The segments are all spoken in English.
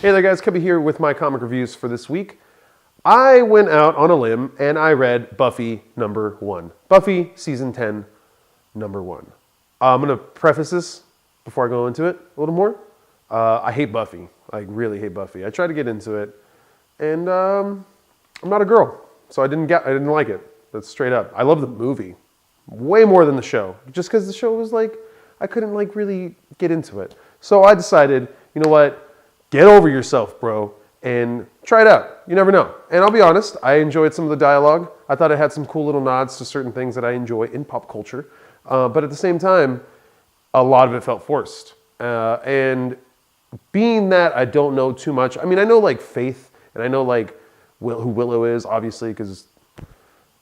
Hey there guys, Cubby here with my comic reviews for this week. I went out on a limb and I read Buffy #1. Buffy season 10 #1. I'm gonna preface this before I go into it a little more. I hate Buffy. I really hate Buffy. I tried to get into it and I'm not a girl, so I didn't like it. That's straight up. I love the movie way more than the show, just because the show was like, I couldn't like really get into it. So I decided, you know what? Get over yourself, bro, and try it out. You never know. And I'll be honest, I enjoyed some of the dialogue. I thought it had some cool little nods to certain things that I enjoy in pop culture. But at the same time, a lot of it felt forced. And being that I don't know too much, I mean, I know like Faith, and I know like who Willow is, obviously, because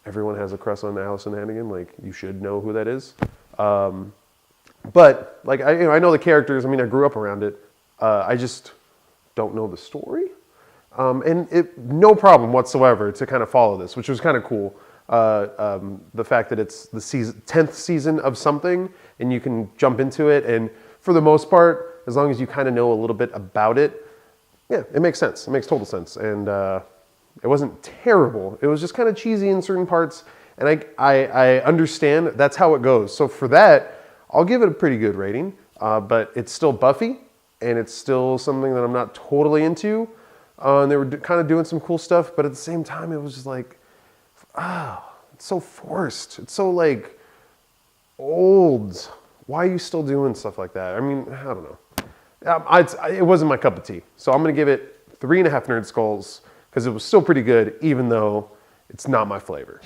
everyone has a crush on Allison Hannigan. Like, you should know who that is. But like, I know the characters. I mean, I grew up around it. I just don't know the story, and no problem whatsoever to kind of follow this, which was kind of cool. The fact that it's the 10th season of something, and you can jump into it, and for the most part, as long as you kind of know a little bit about it, yeah, it makes sense. It makes total sense, and it wasn't terrible. It was just kind of cheesy in certain parts, and I understand that's how it goes. So for that, I'll give it a pretty good rating, but it's still Buffy. And it's still something that I'm not totally into. And they were kind of doing some cool stuff, but at the same time, it was just like, it's so forced. It's so like old. Why are you still doing stuff like that? I mean, I don't know. It wasn't my cup of tea. So I'm gonna give it 3.5 Nerd Skulls because it was still pretty good, even though it's not my flavor.